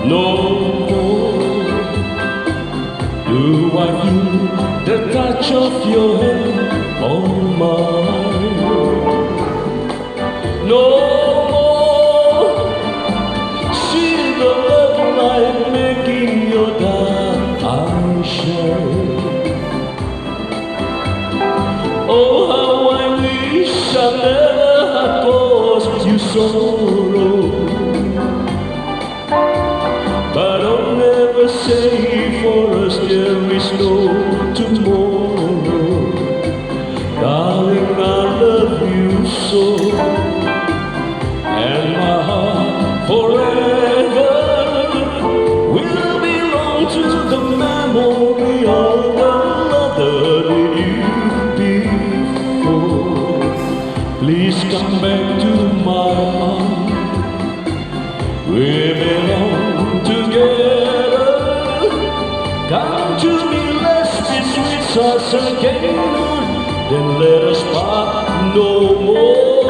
no more. Do I feel the touch of your hand on mine? No more. See the love light making your dark eyes shine. Oh, how I wish I never had caused you sorrow. But I'll never say for us there is no tomorrow. Darling, I love you so, and my heart forever will belong to the memory of the love that you before. Please come back to my heart. We belong together. Come to me, let's be sweet us again. Then let us part no more.